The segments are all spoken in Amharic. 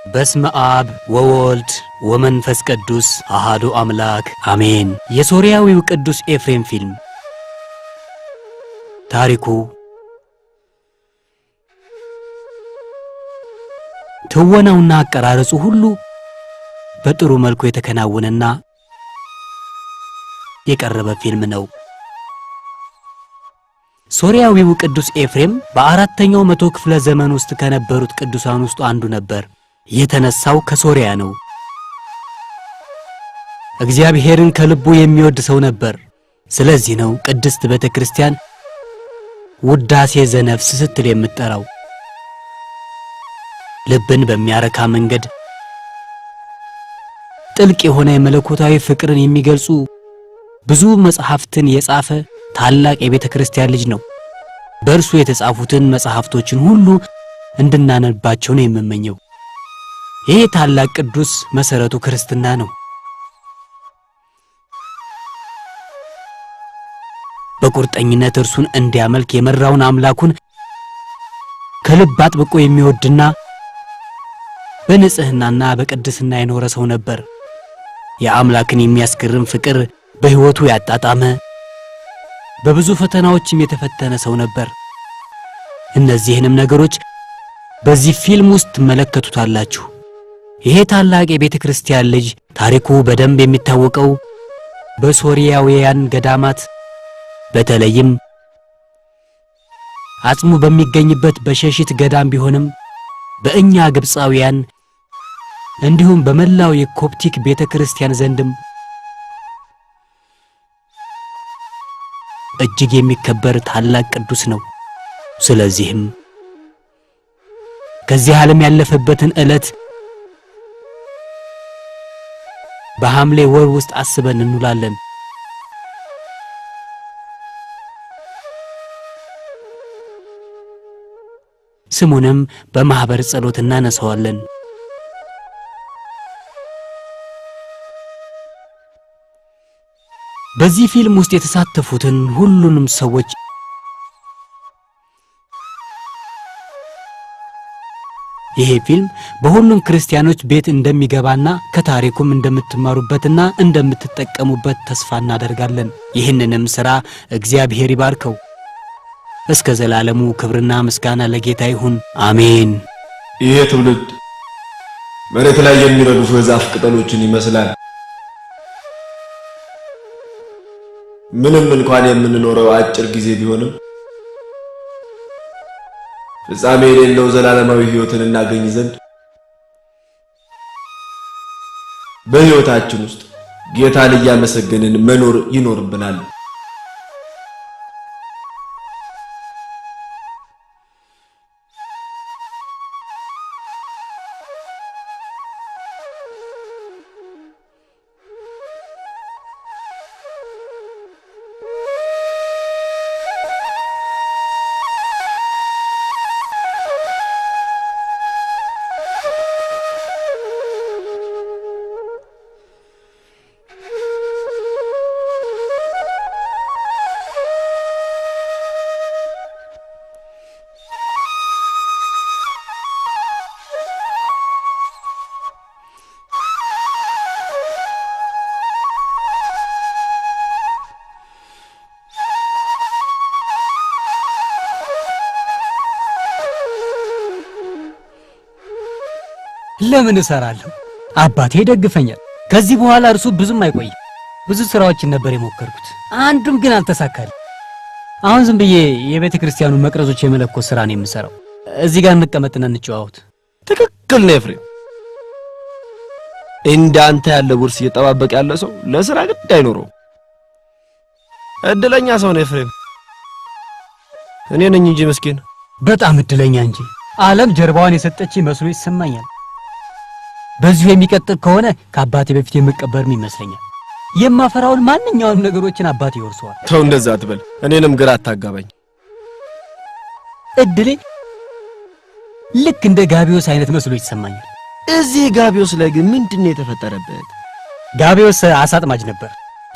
በስመ አብ ወወልድ ወመንፈስ ቅዱስ አሐዱ አምላክ አሜን። የሶርያዊው ቅዱስ ኤፍሬም ፊልም ታሪኩ ትወናውና አቀራረጹ ሁሉ በጥሩ መልኩ የተከናወነና የቀረበ ፊልም ነው። ሶርያዊው ቅዱስ ኤፍሬም በአራተኛው መቶ ክፍለ ዘመን ውስጥ ከነበሩት ቅዱሳን ውስጥ አንዱ ነበር። የተነሳው ከሶርያ ነው። እግዚአብሔርን ከልቡ የሚወድ ሰው ነበር። ስለዚህ ነው ቅድስት ቤተክርስቲያን ውዳሴ ዘነፍስ ስትል የምትጠራው። ልብን በሚያረካ መንገድ ጥልቅ የሆነ የመለኮታዊ ፍቅርን የሚገልጹ ብዙ መጽሐፍትን የጻፈ ታላቅ የቤተክርስቲያን ልጅ ነው። በእርሱ የተጻፉትን መጽሐፍቶችን ሁሉ እንድናነባቸው ነው የምመኘው። ይሄ ታላቅ ቅዱስ መሰረቱ ክርስትና ነው። በቁርጠኝነት እርሱን እንዲያመልክ የመራውን አምላኩን ከልብ አጥብቆ የሚወድና በንጽህናና በቅድስና የኖረ ሰው ነበር። የአምላክን የሚያስገርም ፍቅር በሕይወቱ ያጣጣመ በብዙ ፈተናዎችም የተፈተነ ሰው ነበር። እነዚህንም ነገሮች በዚህ ፊልም ውስጥ ትመለከቱታላችሁ። ይሄ ታላቅ የቤተክርስቲያን ልጅ ታሪኩ በደንብ የሚታወቀው በሶርያውያን ገዳማት በተለይም አጽሙ በሚገኝበት በሸሽት ገዳም ቢሆንም በእኛ ግብፃውያን እንዲሁም በመላው የኮፕቲክ ቤተክርስቲያን ዘንድም እጅግ የሚከበር ታላቅ ቅዱስ ነው። ስለዚህም ከዚህ ዓለም ያለፈበትን ዕለት በሐምሌ ወር ውስጥ አስበን እንውላለን። ስሙንም በማህበር ጸሎት እናነሳዋለን። በዚህ ፊልም ውስጥ የተሳተፉትን ሁሉንም ሰዎች ይሄ ፊልም በሁሉም ክርስቲያኖች ቤት እንደሚገባና ከታሪኩም እንደምትማሩበትና እንደምትጠቀሙበት ተስፋ እናደርጋለን። ይህንንም ሥራ እግዚአብሔር ይባርከው። እስከ ዘላለሙ ክብርና ምስጋና ለጌታ ይሁን፣ አሜን። ይሄ ትውልድ መሬት ላይ የሚረግፉ የዛፍ ቅጠሎችን ይመስላል። ምንም እንኳን የምንኖረው አጭር ጊዜ ቢሆንም ፍጻሜ የሌለው ዘላለማዊ ሕይወትን እናገኝ ዘንድ በሕይወታችን ውስጥ ጌታን እያመሰገንን መኖር ይኖርብናል። ለምን እሰራለሁ? አባቴ ደግፈኛል። ከዚህ በኋላ እርሱ ብዙም አይቆይም። ብዙ ስራዎችን ነበር የሞከርኩት፣ አንዱም ግን አልተሳካልኝ። አሁን ዝም ብዬ የቤተክርስቲያኑ መቅረዞች የመለኮት ስራ ነው የምሰራው። እዚህ ጋር እንቀመጥና እንጨዋወት። ትክክል ነው ኤፍሬም። እንዳንተ ያለ ውርስ እየጠባበቀ ያለ ሰው ለስራ ግድ አይኖረው። እድለኛ ሰው ነው ኤፍሬም። እኔ ነኝ እንጂ መስኪን። በጣም እድለኛ እንጂ ዓለም ጀርባዋን የሰጠች መስሎ ይሰማኛል። በዚሁ የሚቀጥል ከሆነ ከአባቴ በፊት የምቀበርም ይመስለኛል። የማፈራውን ማንኛውንም ነገሮችን አባቴ ይወርሰዋል። ተው እንደዛ አትበል፣ እኔንም ግራ አታጋባኝ። እድሌ ልክ እንደ ጋቢዮስ አይነት መስሎ ይሰማኛል። እዚህ ጋቢዮስ ላይ ግን ምንድነው የተፈጠረበት? ጋቢዮስ አሳ አጥማጅ ነበር።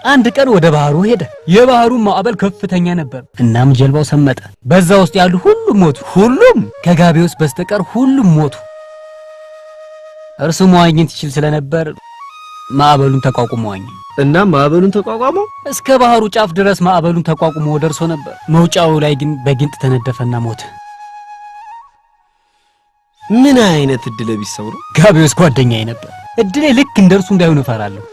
አንድ ቀን ወደ ባህሩ ሄደ። የባህሩ ማዕበል ከፍተኛ ነበር። እናም ጀልባው ሰመጠ። በዛ ውስጥ ያሉ ሁሉም ሞቱ። ሁሉም ከጋቢዮስ በስተቀር ሁሉም ሞቱ። እርሱ መዋኘት ይችል ስለነበር ማዕበሉን ተቋቁሞ ዋኘ። እና ማዕበሉን ተቋቋመ? እስከ ባህሩ ጫፍ ድረስ ማዕበሉን ተቋቁሞ ደርሶ ነበር። መውጫው ላይ ግን በጊንጥ ተነደፈና ሞተ። ምን አይነት እድለ ቢስ ሰው ነው! ጋቢዮስ ጓደኛዬ ነበር። እድሌ ልክ እንደርሱ እንዳይሆን እፈራለሁ።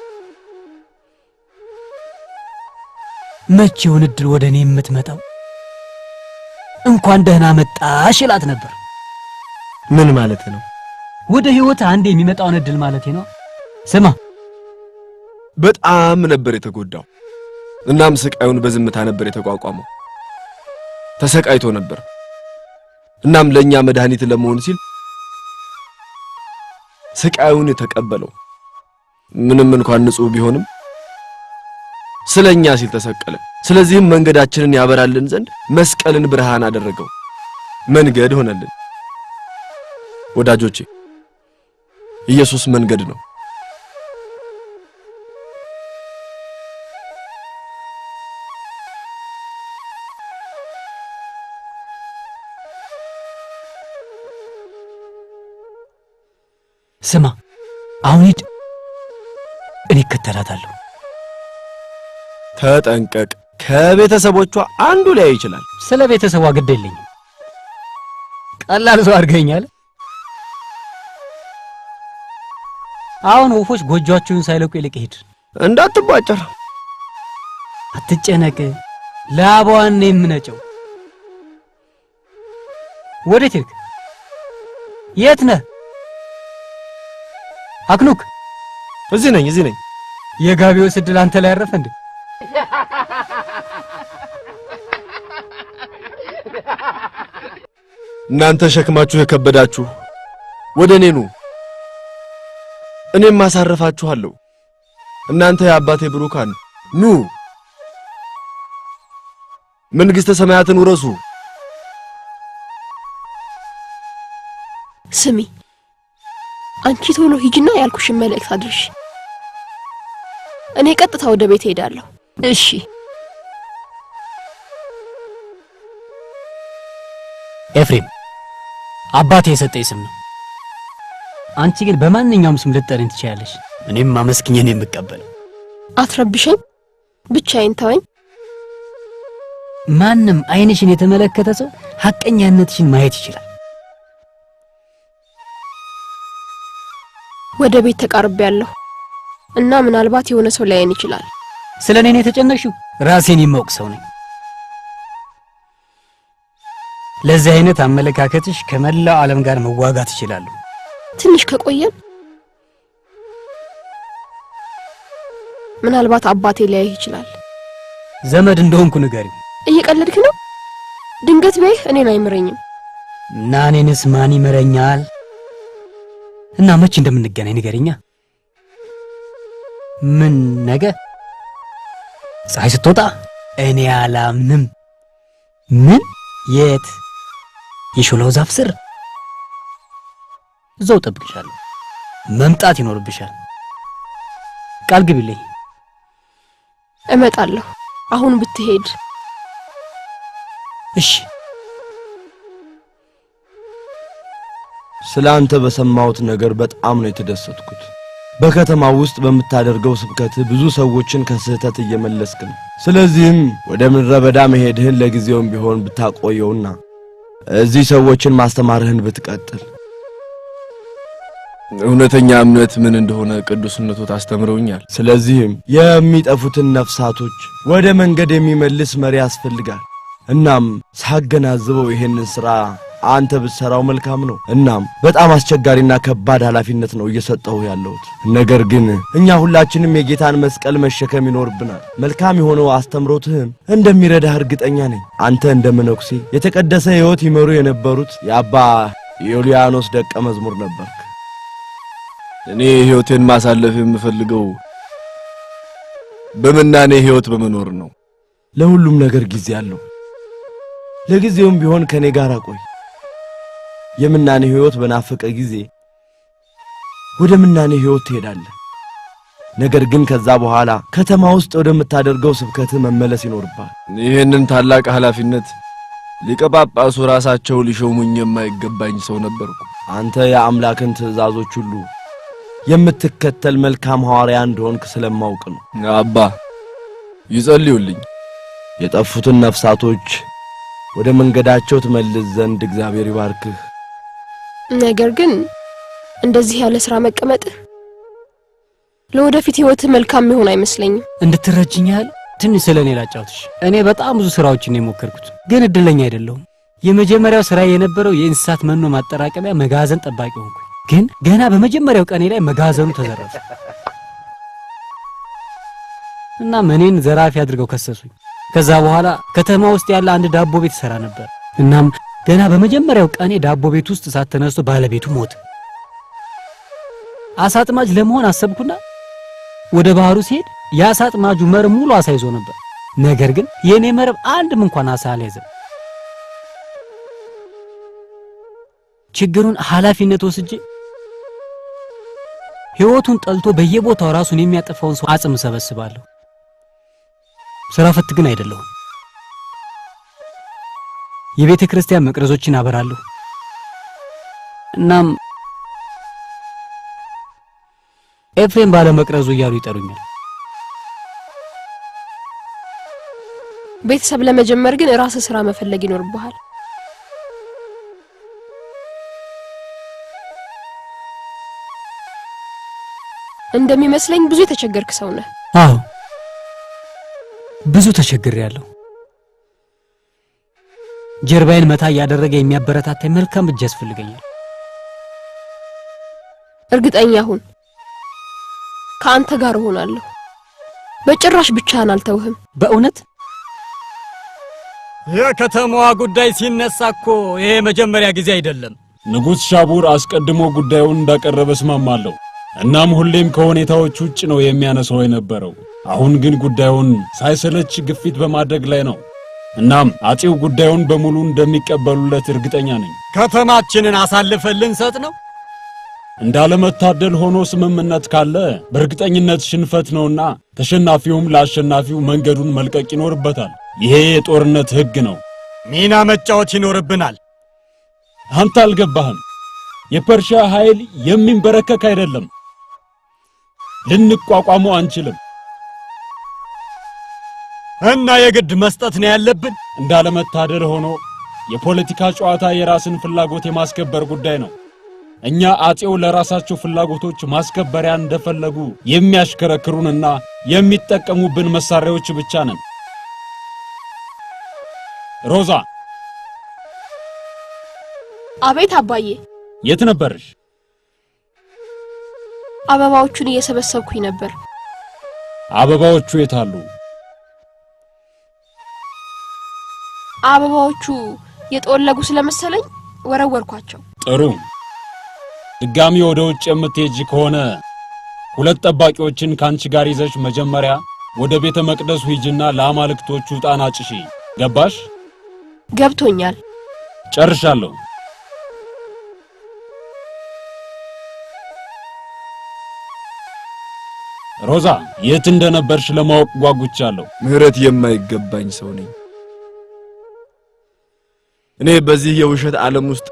መቼ ይሆን እድል ወደ እኔ የምትመጣው? እንኳን ደህና መጣሽ እላት ነበር። ምን ማለት ነው? ወደ ህይወት አንድ የሚመጣውን እድል ማለት ነው። ስማ፣ በጣም ነበር የተጎዳው። እናም ስቃዩን በዝምታ ነበር የተቋቋመው። ተሰቃይቶ ነበር። እናም ለኛ መድኃኒት ለመሆን ሲል ስቃዩን የተቀበለው። ምንም እንኳን ንጹህ ቢሆንም ስለኛ ሲል ተሰቀለ። ስለዚህም መንገዳችንን ያበራልን ዘንድ መስቀልን ብርሃን አደረገው፣ መንገድ ሆነልን። ወዳጆቼ ኢየሱስ መንገድ ነው። ስማ፣ አሁን ሂድ፣ እኔ እከተላታለሁ። ተጠንቀቅ፣ ከቤተሰቦቿ አንዱ ላይ ይችላል። ስለ ቤተሰቧ ግድ የለኝም። ቀላል ሰው አድርገኛል። አሁን ወፎች ጎጆአቸውን ሳይለቁ ይልቅ ሂድ። እንዳትቧጨር። አትጨነቅ፣ ላባዋን ነው የምነጨው። ወዴት ሄድክ? የት ነህ? አክኑክ፣ እዚህ ነኝ። የጋቢዮስ እድል አንተ ላይ ያረፈ እንዴ? እናንተ ሸክማችሁ የከበዳችሁ ወደ እኔ ኑ፣ እኔም ማሳረፋችኋለሁ። እናንተ የአባቴ ብሩካን ኑ፣ መንግሥተ ሰማያትን ውረሱ። ስሚ፣ አንቺ ቶሎ ሂጂና ያልኩሽን መልእክት አድርሽ። እኔ ቀጥታ ወደ ቤት ሄዳለሁ። እሺ። ኤፍሬም አባቴ የሰጠኝ ስም ነው። አንቺ ግን በማንኛውም ስም ልትጠሪኝ ትችያለሽ። እኔም ማመስግኘን የምቀበለው። አትረብሸኝ፣ ብቻዬን ተወኝ። ማንም አይንሽን የተመለከተ ሰው ሐቀኛነትሽን ማየት ይችላል። ወደ ቤት ተቃርቤያለሁ እና ምናልባት የሆነ ሰው ላይን ይችላል። ስለኔ ነው የተጨነቅሽው? ራሴን የማውቅ ሰው ነኝ። ለዚህ አይነት አመለካከትሽ ከመላው ዓለም ጋር መዋጋት ይችላል። ትንሽ ከቆየን ምናልባት አባቴ ሊያይ ይችላል። ዘመድ እንደሆንኩ ንገሪው። እየቀለድክ ነው? ድንገት ቢያይህ እኔን አይምረኝም። እና እኔንስ ማን ይመረኛል? እና መቼ እንደምንገናኝ ንገሪኛ። ምን ነገ ፀሐይ ስትወጣ? እኔ አላምንም። ምን? የት? የሾላው ዛፍ ስር? እዛው ጠብቅሻለሁ። መምጣት ይኖርብሻል። ቃል ግቢልኝ። እመጣለሁ። አሁን ብትሄድ? እሺ። ስላንተ በሰማሁት ነገር በጣም ነው የተደሰትኩት። በከተማው ውስጥ በምታደርገው ስብከት ብዙ ሰዎችን ከስህተት እየመለስክ ነው። ስለዚህም ወደ ምድረ በዳ መሄድህን ለጊዜውም ቢሆን ብታቆየውና እዚህ ሰዎችን ማስተማርህን ብትቀጥል። እውነተኛ እምነት ምን እንደሆነ ቅዱስነቱ ታስተምረውኛል። ስለዚህም የሚጠፉትን ነፍሳቶች ወደ መንገድ የሚመልስ መሪ ያስፈልጋል። እናም ሳገናዝበው ይሄንን ሥራ አንተ ብትሰራው መልካም ነው። እናም በጣም አስቸጋሪና ከባድ ኃላፊነት ነው እየሰጠው ያለሁት። ነገር ግን እኛ ሁላችንም የጌታን መስቀል መሸከም ይኖርብናል። መልካም የሆነው አስተምሮትህም እንደሚረዳህ እርግጠኛ ነኝ። አንተ እንደ መነኩሴ የተቀደሰ ሕይወት ይመሩ የነበሩት የአባ ዮልያኖስ ደቀ መዝሙር ነበርክ። እኔ ሕይወቴን ማሳለፍ የምፈልገው በመናኔ ሕይወት በመኖር ነው። ለሁሉም ነገር ጊዜ አለው። ለጊዜውም ቢሆን ከኔ ጋር ቆይ። የምናኔ ሕይወት በናፈቀ ጊዜ ወደ ምናኔ ሕይወት ትሄዳለህ። ነገር ግን ከዛ በኋላ ከተማ ውስጥ ወደምታደርገው ስብከት መመለስ ይኖርባል። ይሄንን ታላቅ ኃላፊነት ሊቀ ጳጳሱ ራሳቸው ሊሾሙኝ የማይገባኝ ሰው ነበርኩ። አንተ የአምላክን ትእዛዞች ሁሉ የምትከተል መልካም ሐዋርያ እንደሆንክ ስለማውቅ ነው። አባ ይጸልዩልኝ። የጠፉትን ነፍሳቶች ወደ መንገዳቸው ትመልስ ዘንድ እግዚአብሔር ይባርክህ። ነገር ግን እንደዚህ ያለ ስራ መቀመጥ ለወደፊት ህይወት መልካም ይሆን አይመስለኝም። እንድትረጅኛል ትንሽ ስለኔ ላጫውትሽ። እኔ በጣም ብዙ ስራዎችን የሞከርኩት ግን እድለኛ አይደለሁም። የመጀመሪያው ስራ የነበረው የእንስሳት መኖ ማጠራቀሚያ መጋዘን ጠባቂ ሆንኩ። ግን ገና በመጀመሪያው ቀኔ ላይ መጋዘኑ ተዘረፈ እና እኔን ዘራፊ አድርገው ከሰሱኝ። ከዛ በኋላ ከተማ ውስጥ ያለ አንድ ዳቦ ቤት ሰራ ነበር። እናም ገና በመጀመሪያው ቀኔ ዳቦ ቤት ውስጥ እሳት ተነስቶ ባለቤቱ ሞተ። አሳ አጥማጅ ለመሆን አሰብኩና ወደ ባህሩ ሲሄድ የአሳ አጥማጁ መረብ ሙሉ አሳ ይዞ ነበር። ነገር ግን የኔ መረብ አንድም እንኳን አሳ አልያዘም። ችግሩን ኃላፊነት ወስጄ ህይወቱን ጠልቶ በየቦታው ራሱን የሚያጠፋውን ሰው አጽም ሰበስባለሁ። ስራ ፈት ግን አይደለሁም። የቤተ ክርስቲያን መቅረዞችን አበራለሁ። እናም ኤፍሬም ባለ መቅረዙ እያሉ ይጠሩኛል። ቤተሰብ ለመጀመር ግን ራስ ስራ መፈለግ ይኖርብሃል። እንደሚመስለኝ ብዙ የተቸገርክ ሰው ነህ። አዎ ብዙ ተቸግሬያለሁ። ጀርባዬን መታ ያደረገ የሚያበረታታኝ መልካም እጅ ያስፈልገኛል። እርግጠኛ ሁን፣ ከአንተ ጋር ሆናለሁ። በጭራሽ ብቻህን አልተውህም። በእውነት የከተማዋ ጉዳይ ሲነሳኮ ይሄ መጀመሪያ ጊዜ አይደለም። ንጉሥ ሻቡር አስቀድሞ ጉዳዩን እንዳቀረበ እስማማለሁ። እናም ሁሌም ከሁኔታዎች ውጭ ነው የሚያነሳው የነበረው። አሁን ግን ጉዳዩን ሳይሰለች ግፊት በማድረግ ላይ ነው። እናም አጼው ጉዳዩን በሙሉ እንደሚቀበሉለት እርግጠኛ ነኝ። ከተማችንን አሳልፈን ልንሰጥ ነው? እንዳለመታደል ሆኖ ስምምነት ካለ በእርግጠኝነት ሽንፈት ነውና ተሸናፊውም ለአሸናፊው መንገዱን መልቀቅ ይኖርበታል። ይሄ የጦርነት ሕግ ነው። ሚና መጫወት ይኖርብናል። አንተ አልገባህም። የፐርሺያ ኃይል የሚንበረከክ አይደለም። ልንቋቋመው አንችልም። እና የግድ መስጠት ነው ያለብን። እንዳለመታደል ሆኖ የፖለቲካ ጨዋታ የራስን ፍላጎት የማስከበር ጉዳይ ነው። እኛ አጼው ለራሳቸው ፍላጎቶች ማስከበሪያ እንደፈለጉ የሚያሽከረክሩንና የሚጠቀሙብን መሳሪያዎች ብቻ ነን። ሮዛ። አቤት አባዬ። የት ነበርሽ? አበባዎቹን እየሰበሰብኩኝ ነበር። አበባዎቹ የት አሉ? አበባዎቹ የጠወለጉ ስለመሰለኝ ወረወርኳቸው። ጥሩ። ድጋሚ ወደ ውጭ የምትሄጂ ከሆነ ሁለት ጠባቂዎችን ካንቺ ጋር ይዘሽ መጀመሪያ ወደ ቤተ መቅደሱ ሂጂና ለአማልክቶቹ ዕጣን አጭሺ። ገባሽ? ገብቶኛል። ጨርሻለሁ። ሮዛ፣ የት እንደነበርሽ ለማወቅ ጓጉቻለሁ። ምህረት የማይገባኝ ሰው ነኝ። እኔ በዚህ የውሸት ዓለም ውስጥ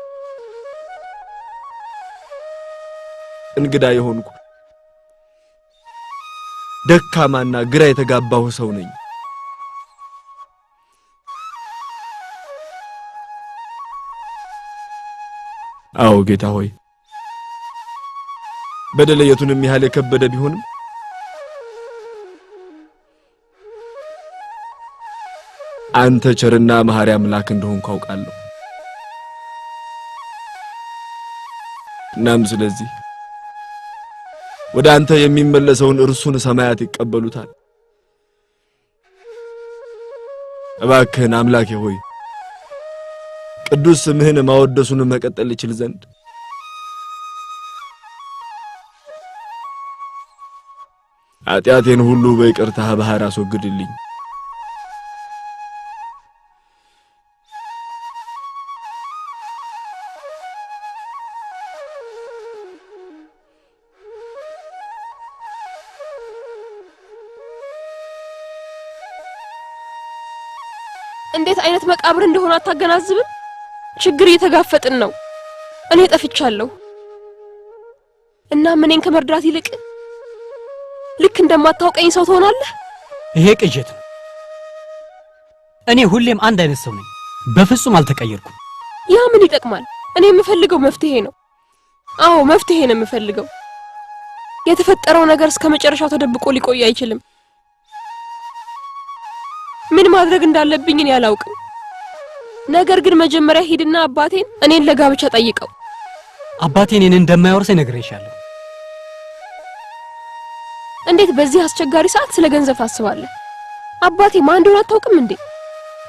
እንግዳ የሆንኩ ደካማና ግራ የተጋባሁ ሰው ነኝ። አዎ ጌታ ሆይ፣ በደሌ የቱንም ያህል የከበደ ቢሆንም አንተ ቸርና መሐሪ አምላክ እንደሆንክ አውቃለሁ። እናም ስለዚህ ወደ አንተ የሚመለሰውን እርሱን ሰማያት ይቀበሉታል። እባክህን አምላኬ ሆይ ቅዱስ ስምህን ማወደሱን መቀጠል ይችል ዘንድ ኃጢአቴን ሁሉ በይቅርታህ ባህር አስወግድልኝ። እንዴት አይነት መቃብር እንደሆነ አታገናዝብም? ችግር እየተጋፈጥን ነው። እኔ ጠፍቻለሁ። እና እኔን ከመርዳት ይልቅ ልክ እንደማታውቀኝ ሰው ትሆናለህ? ይሄ ቅዠት ነው። እኔ ሁሌም አንድ አይነት ሰው ነኝ። በፍጹም አልተቀየርኩም። ያ ምን ይጠቅማል? እኔ የምፈልገው መፍትሄ ነው። አዎ መፍትሄ ነው የምፈልገው። የተፈጠረው ነገር እስከ መጨረሻው ተደብቆ ሊቆይ አይችልም። ምን ማድረግ እንዳለብኝ እኔ አላውቅም። ነገር ግን መጀመሪያ ሂድና አባቴን እኔን ለጋብቻ ጠይቀው። አባቴ እኔን እንደማይወርሰኝ ነግሬሻለሁ። እንዴት በዚህ አስቸጋሪ ሰዓት ስለ ገንዘብ ታስባለህ? አባቴ ማን እንደሆነ አታውቅም እንዴ?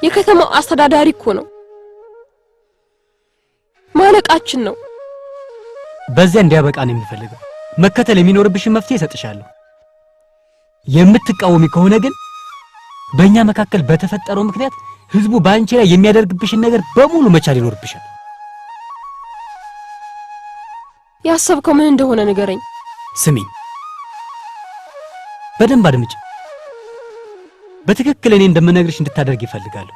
የከተማው አስተዳዳሪ እኮ ነው። ማለቃችን ነው። በዚያ እንዲያበቃ ነው የምፈልገው። መከተል የሚኖርብሽን መፍትሄ እሰጥሻለሁ። የምትቃወሚ ከሆነ ግን በእኛ መካከል በተፈጠረው ምክንያት ህዝቡ በአንቺ ላይ የሚያደርግብሽን ነገር በሙሉ መቻል ይኖርብሻል። ያሰብከው ምን እንደሆነ ንገረኝ። ስሚኝ፣ በደንብ አድምጪ። በትክክል እኔ እንደምነግርሽ እንድታደርግ ይፈልጋሉ።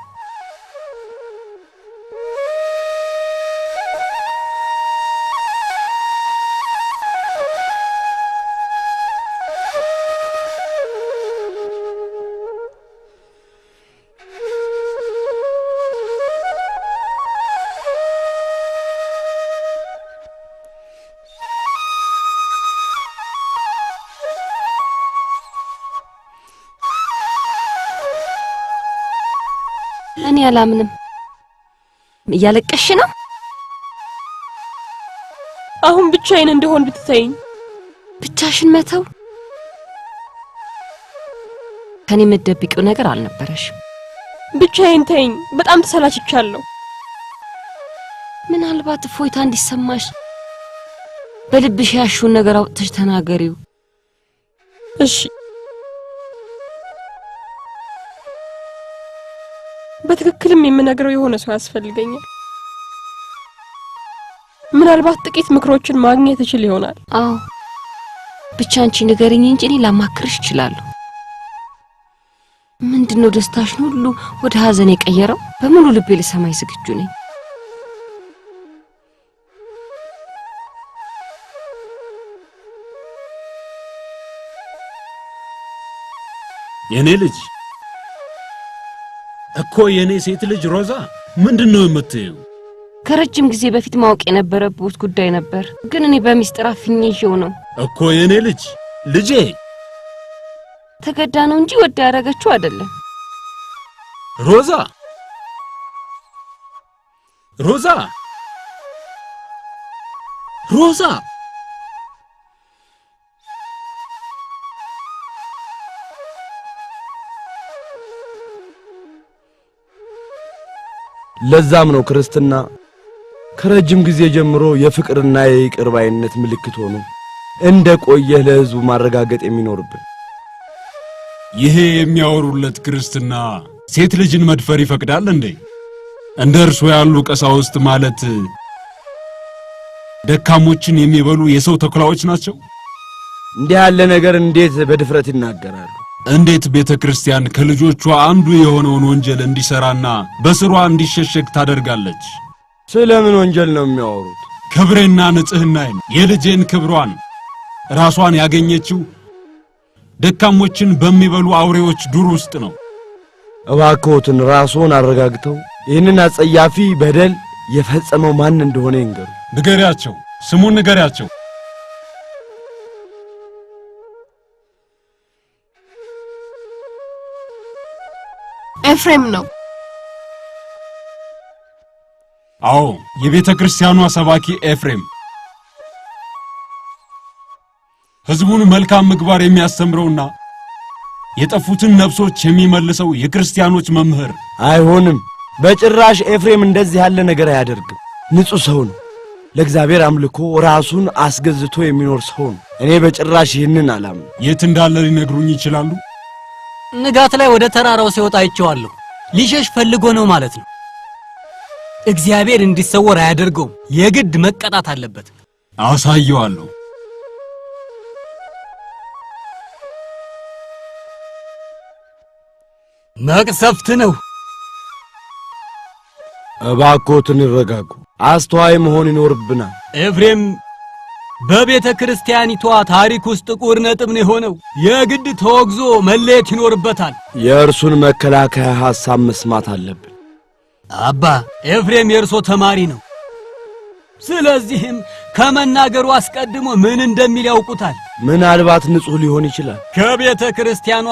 እኔ አላምንም። እያለቀሽ ነው? አሁን ብቻዬን እንደሆን ብትተይኝ። ብቻሽን መተው? ከኔ የምትደብቂው ነገር አልነበረሽም። ብቻዬን ተይኝ። በጣም ተሰላችቻለሁ። ምናልባት እፎይታ እንዲሰማሽ በልብሽ ያሹን ነገር አውጥተሽ ተናገሪው። እሺ፣ በትክክልም የምነግረው የሆነ ሰው ያስፈልገኛል። ምናልባት ጥቂት ምክሮችን ማግኘት እችል ይሆናል። አዎ፣ ብቻ አንቺ ንገሪኝ እንጂ እኔ ላማክርሽ እችላለሁ። ምንድነው ደስታሽን ሁሉ ወደ ሀዘን የቀየረው? በሙሉ ልቤ ልሰማይ ዝግጁ ነኝ። የኔ ልጅ እኮ የኔ ሴት ልጅ ሮዛ፣ ምንድነው የምትይው? ከረጅም ጊዜ በፊት ማወቅ የነበረበት ጉዳይ ነበር፣ ግን እኔ በሚስጥር አፍኜው ነው እኮ የኔ ልጅ። ልጄ ተገዳ ነው እንጂ ወደ ያረጋችሁ አይደለም። ሮዛ ሮዛ ሮዛ ለዛም ነው ክርስትና ከረጅም ጊዜ ጀምሮ የፍቅርና የይቅር ባይነት ምልክት ሆኖ እንደ ቆየ ለሕዝቡ ማረጋገጥ የሚኖርብን። ይሄ የሚያወሩለት ክርስትና ሴት ልጅን መድፈር ይፈቅዳል እንዴ? እንደ እርሱ ያሉ ቀሳውስት ማለት ደካሞችን የሚበሉ የሰው ተኩላዎች ናቸው? እንዲህ ያለ ነገር እንዴት በድፍረት ይናገራሉ? እንዴት ቤተክርስቲያን ከልጆቿ አንዱ የሆነውን ወንጀል እንዲሰራና በስሯ እንዲሸሸግ ታደርጋለች? ስለምን ወንጀል ነው የሚያወሩት? ክብሬና ንጽህናዬን፣ የልጄን ክብሯን ራሷን ያገኘችው ደካሞችን በሚበሉ አውሬዎች ዱር ውስጥ ነው። እባክዎትን ራስዎን አረጋግተው ይህንን አጸያፊ በደል የፈጸመው ማን እንደሆነ ይንገሩ። ንገሪያቸው፣ ስሙን ንገሪያቸው። ኤፍሬም ነው። አዎ፣ የቤተ ክርስቲያኗ ሰባኪ ኤፍሬም፣ ሕዝቡን መልካም ምግባር የሚያስተምረውና የጠፉትን ነፍሶች የሚመልሰው የክርስቲያኖች መምህር። አይሆንም፣ በጭራሽ ኤፍሬም እንደዚህ ያለ ነገር አያደርግም። ንጹሕ ሰው ነው። ለእግዚአብሔር አምልኮ ራሱን አስገዝቶ የሚኖር ሰው ነው። እኔ በጭራሽ ይህንን አላምንም። የት እንዳለ ሊነግሩኝ ይችላሉ? ንጋት ላይ ወደ ተራራው ሲወጣ አይቼዋለሁ። ሊሸሽ ፈልጎ ነው ማለት ነው። እግዚአብሔር እንዲሰወር አያደርገውም። የግድ መቀጣት አለበት። አሳየዋለሁ። መቅሰፍት ነው። እባክዎትን ይረጋጉ። አስተዋይ መሆን ይኖርብናል። ኤፍሬም በቤተ ክርስቲያኒቷ ታሪክ ውስጥ ጥቁር ነጥብ ነው የሆነው። የግድ ተወግዞ መለየት ይኖርበታል። የእርሱን መከላከያ ሐሳብ መስማት አለብን። አባ ኤፍሬም የእርሶ ተማሪ ነው። ስለዚህም ከመናገሩ አስቀድሞ ምን እንደሚል ያውቁታል። ምናልባት ንጹሕ ሊሆን ይችላል። ከቤተ ክርስቲያኗ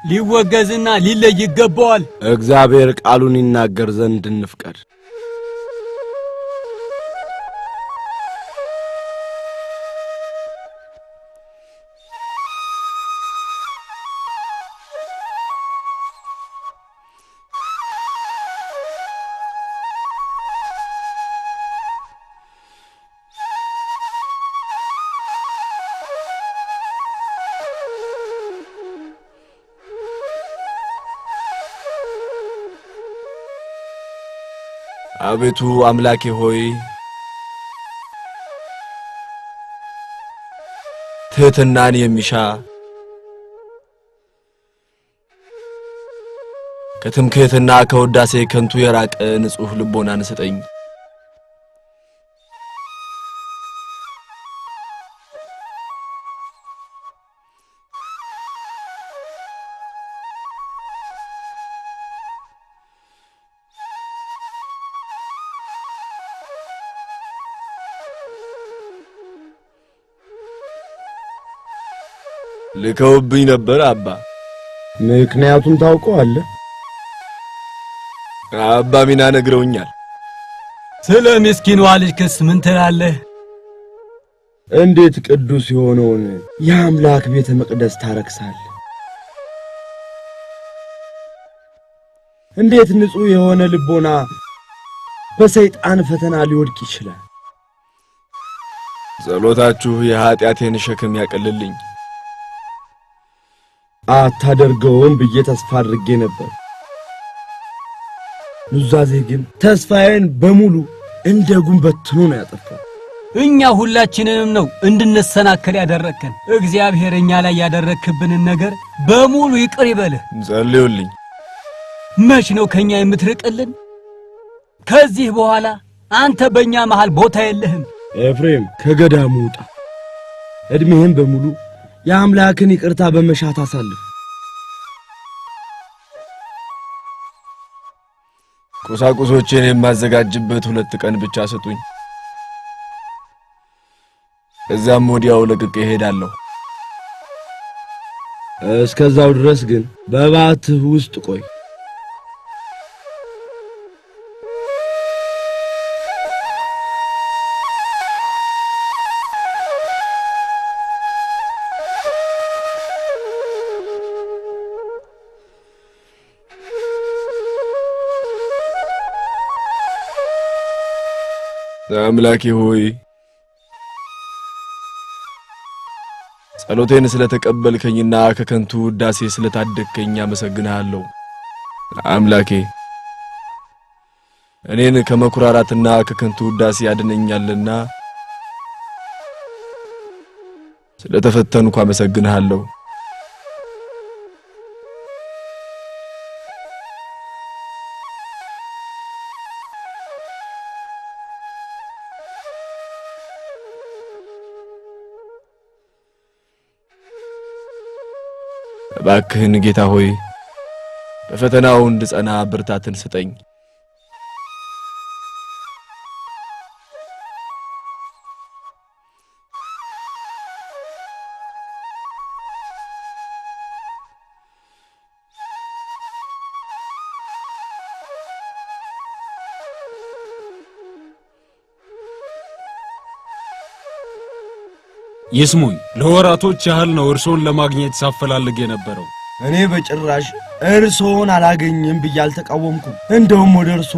ሊወገዝና ሊለይ ይገባዋል። እግዚአብሔር ቃሉን ይናገር ዘንድ እንፍቀድ። አቤቱ አምላኬ ሆይ ትሕትናን የሚሻ ከትምክህትና ከውዳሴ ከንቱ የራቀ ንጹሕ ልቦናን ስጠኝ። ልከውብኝ ነበር አባ። ምክንያቱም ታውቀዋለህ? አባ ሚና ነግረውኛል። ስለ ምስኪኗ ልጅ ክስ ምን ትላለህ? እንዴት ቅዱስ የሆነውን የአምላክ ቤተ መቅደስ ታረክሳለህ? እንዴት ንጹሕ የሆነ ልቦና በሰይጣን ፈተና ሊወድቅ ይችላል? ጸሎታችሁ የኃጢአቴን ሸክም ያቀልልኝ። አታደርገውም ብዬ ተስፋ አድርጌ ነበር። ኑዛዜ ግን ተስፋዬን በሙሉ እንደ ጉንበትኑ ነው ያጠፋው። እኛ ሁላችንንም ነው እንድንሰናከል ያደረከን። እግዚአብሔር እኛ ላይ ያደረክብንን ነገር በሙሉ ይቅር ይበልህ። ጸልዩልኝ። መች ነው ከኛ የምትርቅልን? ከዚህ በኋላ አንተ በእኛ መሃል ቦታ የለህም። ኤፍሬም ከገዳሙ ውጣ። እድሜህን በሙሉ የአምላክን ይቅርታ በመሻት አሳልፍ። ቁሳቁሶቼን የማዘጋጅበት 2 ቀን ብቻ ስጡኝ። እዛም ወዲያው ለቅቄ እሄዳለሁ። እስከዛው ድረስ ግን በባትህ ውስጥ ቆይ። አምላኬ ሆይ ጸሎቴን ስለተቀበልከኝና ከከንቱ ውዳሴ ስለታደግከኝ አመሰግንሃለሁ። አምላኬ እኔን ከመኩራራትና ከከንቱ ውዳሴ ያድነኛልና ስለተፈተንኩ አመሰግንሃለሁ። እባክህን ጌታ ሆይ በፈተናው እንድጸና ብርታትን ስጠኝ። ይስሙኝ፣ ለወራቶች ያህል ነው እርሶን ለማግኘት ሳፈላልግ የነበረው። እኔ በጭራሽ እርሶን አላገኝም ብዬ አልተቃወምኩም። እንደውም ወደ እርሶ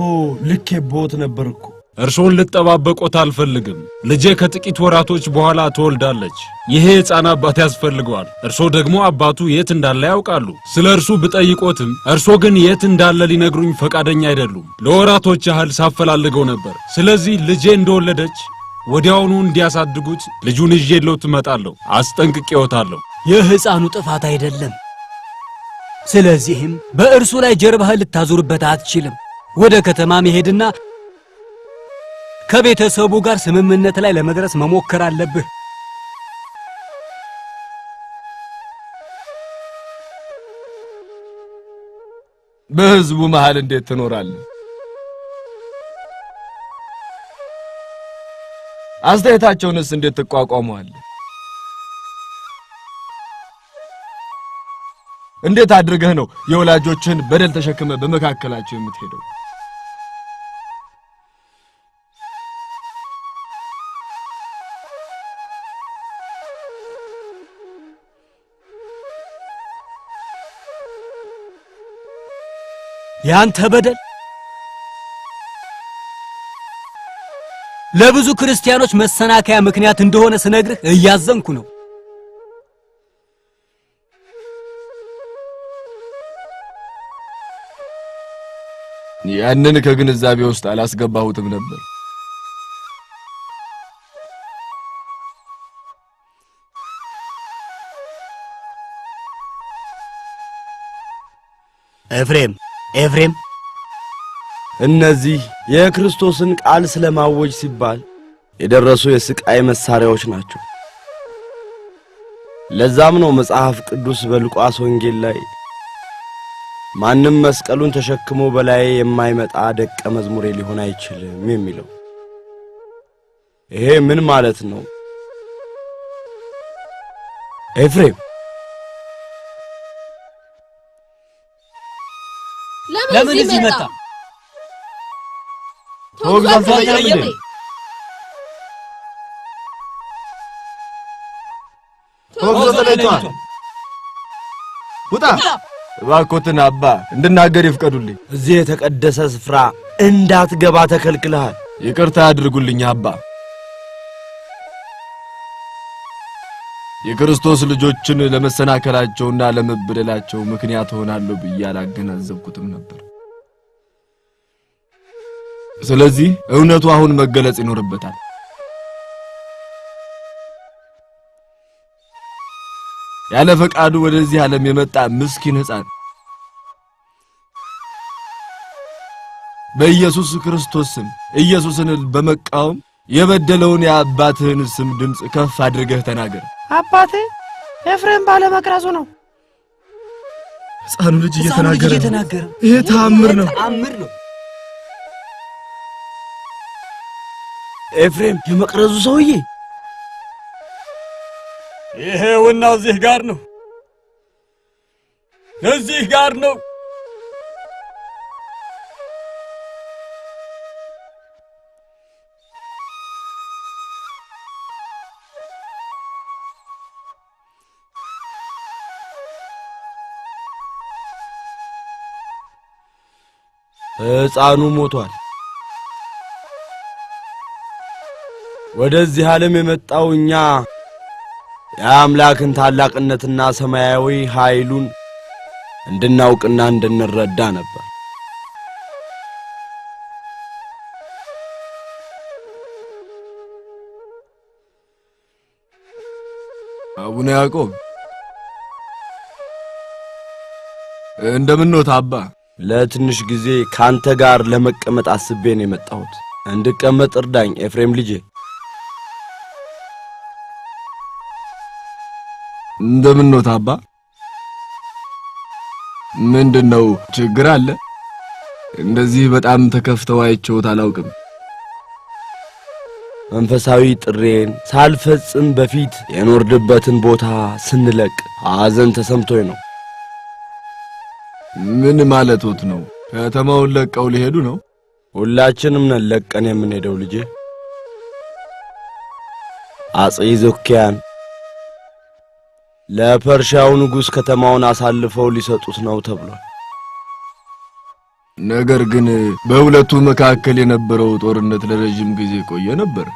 ልኬቦት ነበርኩ። እርሶን ልጠባበቆት አልፈልግም። ልጄ ከጥቂት ወራቶች በኋላ ትወልዳለች። ይሄ ሕፃን አባት ያስፈልገዋል። እርሶ ደግሞ አባቱ የት እንዳለ ያውቃሉ። ስለ እርሱ ብጠይቆትም እርሶ ግን የት እንዳለ ሊነግሩኝ ፈቃደኛ አይደሉም። ለወራቶች ያህል ሳፈላልገው ነበር። ስለዚህ ልጄ እንደወለደች ወዲያውኑ እንዲያሳድጉት ልጁን ይዤለው ትመጣለሁ። አስጠንቅቄዎታለሁ። የሕፃኑ ጥፋት አይደለም። ስለዚህም በእርሱ ላይ ጀርባህን ልታዞርበት አትችልም። ወደ ከተማ መሄድና ከቤተሰቡ ጋር ስምምነት ላይ ለመድረስ መሞከር አለብህ። በሕዝቡ መሃል እንዴት ትኖራለህ? አስተያየታቸውንስ እንዴት ትቋቋመዋለህ? እንዴት አድርገህ ነው የወላጆችን በደል ተሸክመ በመካከላቸው የምትሄደው? ያንተ በደል ለብዙ ክርስቲያኖች መሰናከያ ምክንያት እንደሆነ ስነግርህ እያዘንኩ ነው። ያንን ከግንዛቤ ውስጥ አላስገባሁትም ነበር። ኤፍሬም እነዚህ የክርስቶስን ቃል ስለማወጅ ሲባል የደረሱ የስቃይ መሳሪያዎች ናቸው። ለዛም ነው መጽሐፍ ቅዱስ በሉቃስ ወንጌል ላይ ማንም መስቀሉን ተሸክሞ በላይ የማይመጣ ደቀ መዝሙሬ ሊሆን አይችልም የሚለው። ይሄ ምን ማለት ነው? ኤፍሬም ለምን እዚህ መጣ? ተወግዛን ተለየኝ። ተወግዛን ተለየኝ። ውጣ! እባክዎትን አባ እንድናገር ይፍቀዱልኝ። እዚህ የተቀደሰ ስፍራ እንዳትገባ ተከልክለሃል። ይቅርታ አድርጉልኝ አባ። የክርስቶስ ልጆችን ለመሰናከላቸውና ለመበደላቸው ምክንያት ሆናለሁ ብዬ አላገናዘብኩትም ነበር። ስለዚህ እውነቱ አሁን መገለጽ ይኖርበታል። ያለ ፈቃዱ ወደዚህ ዓለም የመጣ ምስኪን ሕፃን በኢየሱስ ክርስቶስ ስም ኢየሱስን በመቃወም የበደለውን የአባትህን ስም ድምጽ ከፍ አድርገህ ተናገር። አባቴ ኤፍሬም ባለመቅረጹ ነው። ሕፃኑ ልጅ እየተናገረ ይሄ ተአምር ነው። ኤፍሬም የመቅረዙ ሰውዬ ይሄውና እዚህ ጋር ነው። እዚህ ጋር ነው። ሕፃኑ ሞቷል። ወደዚህ ዓለም የመጣው እኛ የአምላክን ታላቅነትና ሰማያዊ ኃይሉን እንድናውቅና እንድንረዳ ነበር። አቡነ ያዕቆብ እንደምንኖት አባ? ለትንሽ ጊዜ ካንተ ጋር ለመቀመጥ አስቤ ነው የመጣሁት። እንድቀመጥ እርዳኝ ኤፍሬም ልጄ። እንደምንኖት አባ? ምንድነው ችግር አለ? እንደዚህ በጣም ተከፍተው አይቼዎት አላውቅም። መንፈሳዊ ጥሬን ሳልፈጽም በፊት የኖርድበትን ቦታ ስንለቅ ሐዘን ተሰምቶኝ ነው። ምን ማለቶት ነው? ከተማውን ለቀው ሊሄዱ ነው? ሁላችንም ነን ለቀን የምንሄደው ልጄ። አጼ ዞኪያን ለፐርሺያው ንጉሥ ከተማውን አሳልፈው ሊሰጡት ነው ተብሏል። ነገር ግን በሁለቱ መካከል የነበረው ጦርነት ለረጅም ጊዜ ቆየ ነበር።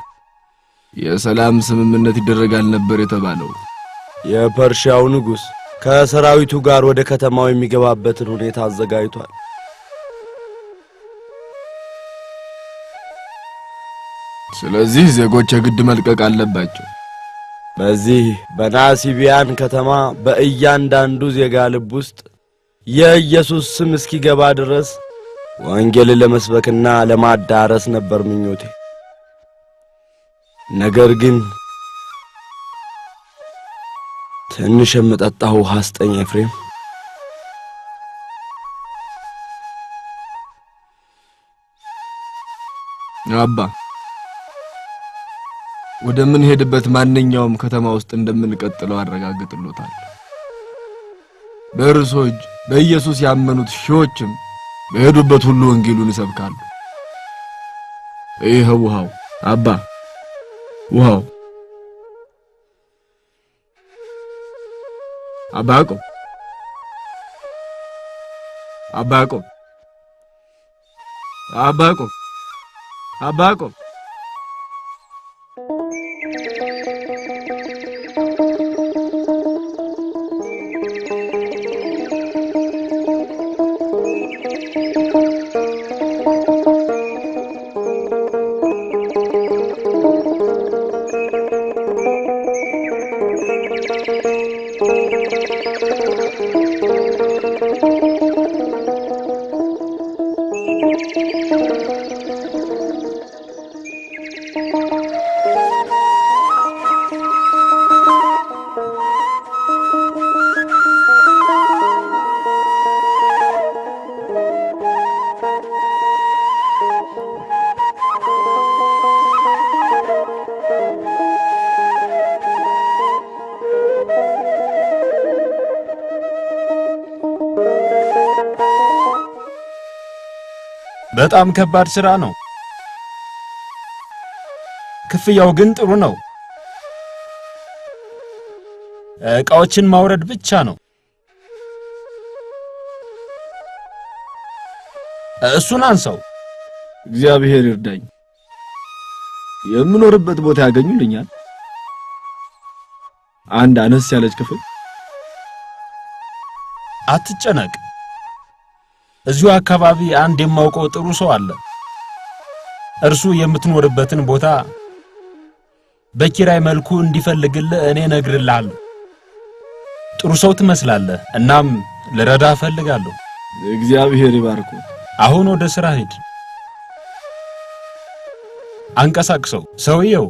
የሰላም ስምምነት ይደረጋል ነበር የተባለው። የፐርሺያው ንጉሥ ከሰራዊቱ ጋር ወደ ከተማው የሚገባበትን ሁኔታ አዘጋጅቷል። ስለዚህ ዜጎች የግድ መልቀቅ አለባቸው። በዚህ በናሲቢያን ከተማ በእያንዳንዱ ዜጋ ልብ ውስጥ የኢየሱስ ስም እስኪገባ ድረስ ወንጌልን ለመስበክና ለማዳረስ ነበር ምኞቴ። ነገር ግን ትንሽ የምጠጣው ውሃ ስጠኝ ኤፍሬም። አባ ወደምንሄድበት ማንኛውም ከተማ ውስጥ እንደምንቀጥለው አረጋግጥሎታል። በእርሶ እጅ በኢየሱስ ያመኑት ሺዎችም በሄዱበት ሁሉ ወንጌሉን ይሰብካሉ። ይሄው ውሃው አባ ውሃው አባቆ አባቆ አባቆ አባቆ በጣም ከባድ ስራ ነው። ክፍያው ግን ጥሩ ነው። ዕቃዎችን ማውረድ ብቻ ነው። እሱን አንሳው። እግዚአብሔር ይርዳኝ። የምኖርበት ቦታ ያገኙልኛል? አንድ አነስ ያለች ክፍል? አትጨነቅ። እዚሁ አካባቢ አንድ የማውቀው ጥሩ ሰው አለ። እርሱ የምትኖርበትን ቦታ በኪራይ መልኩ እንዲፈልግልህ እኔ እነግርልሃለሁ። ጥሩ ሰው ትመስላለህ። እናም ልረዳህ እፈልጋለሁ። እግዚአብሔር ይባርኩ። አሁን ወደ ሥራ ሂድ። አንቀሳቅሰው ሰውየው።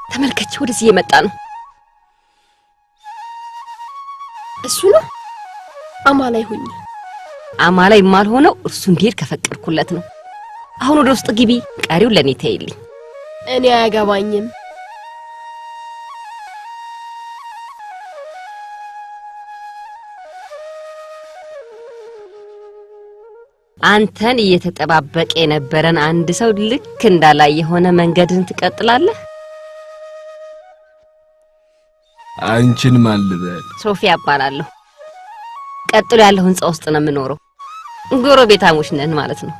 ተመልከች፣ ወደዚህ የመጣ ነው። እሱ ነው አማላይ ሁኝ። አማላይ የማልሆነው እርሱ እንዲሄድ ከፈቀድኩለት ነው። አሁን ወደ ውስጥ ግቢ፣ ቀሪው ለኔ ተይልኝ። እኔ አያገባኝም። አንተን እየተጠባበቀ የነበረን አንድ ሰው ልክ እንዳላይ የሆነ መንገድን ትቀጥላለህ። አንቺን ማን ልበል? ሶፊያ እባላለሁ። ቀጥሎ ያለው ህንጻ ውስጥ ነው የምኖረው። ጎረቤታሞች ነን ማለት ነው።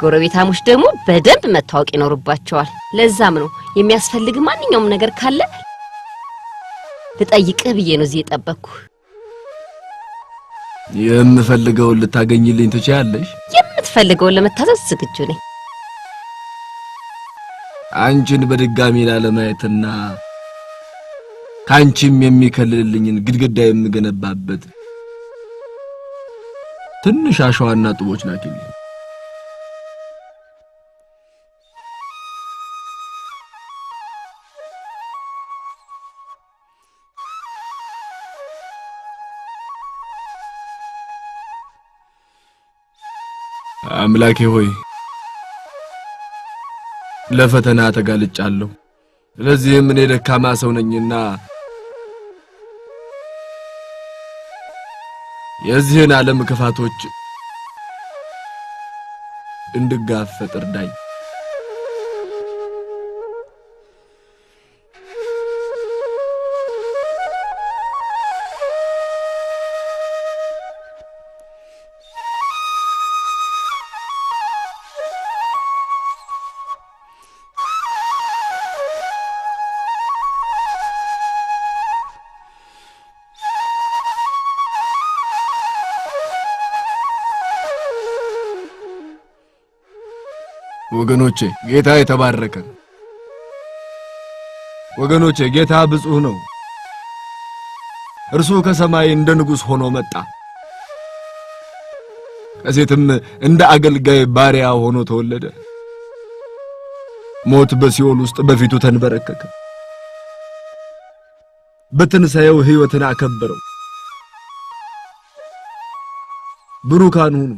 ጎረቤታሞች ደግሞ በደንብ መታወቅ ይኖርባቸዋል። ለዛም ነው የሚያስፈልግ ማንኛውም ነገር ካለ ልጠይቅህ ብዬ ነው እዚህ የጠበቅኩ። የምፈልገውን ልታገኝልኝ ትችያለሽ? የምትፈልገውን ለመታዘዝ ዝግጁ ነኝ። አንቺን በድጋሚ ላለማየትና ካንቺም የሚከልልልኝን ግድግዳ የምገነባበት ትንሽ አሸዋና ጡቦች ላኪልኝ። አምላኬ ሆይ ለፈተና ተጋልጫለሁ። ስለዚህም እኔ ደካማ ሰው ነኝና የዚህን ዓለም ክፋቶች እንድጋፈጥ እርዳኝ። ወገኖቼ ጌታ የተባረከ ነው። ወገኖቼ ጌታ ብፁዕ ነው። እርሱ ከሰማይ እንደ ንጉሥ ሆኖ መጣ። ከሴትም እንደ አገልጋይ ባሪያ ሆኖ ተወለደ። ሞት በሲኦል ውስጥ በፊቱ ተንበረከከ። በትንሣኤው ሕይወትን አከበረው። ብሩካን ሁኑ።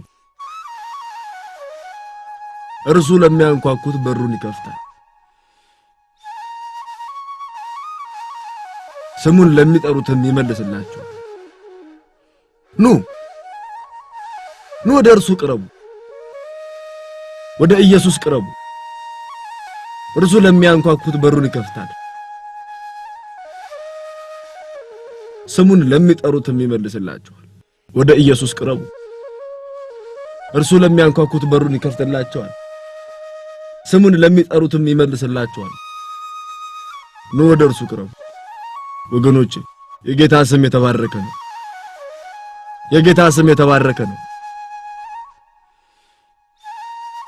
እርሱ ለሚያንኳኩት በሩን ይከፍታል። ስሙን ለሚጠሩትም ይመልስላቸዋል። ኑ ወደ እርሱ ቅረቡ፣ ወደ ኢየሱስ ቅረቡ። እርሱ ለሚያንኳኩት በሩን ይከፍታል። ስሙን ለሚጠሩትም ይመልስላቸዋል። ወደ ኢየሱስ ቅረቡ። እርሱ ለሚያንኳኩት በሩን ይከፍትላቸዋል። ስሙን ለሚጠሩትም ይመልስላቸዋል። ኑ ወደ እርሱ ቅረቡ። ወገኖቼ የጌታ ስም የተባረከ ነው። የጌታ ስም የተባረከ ነው።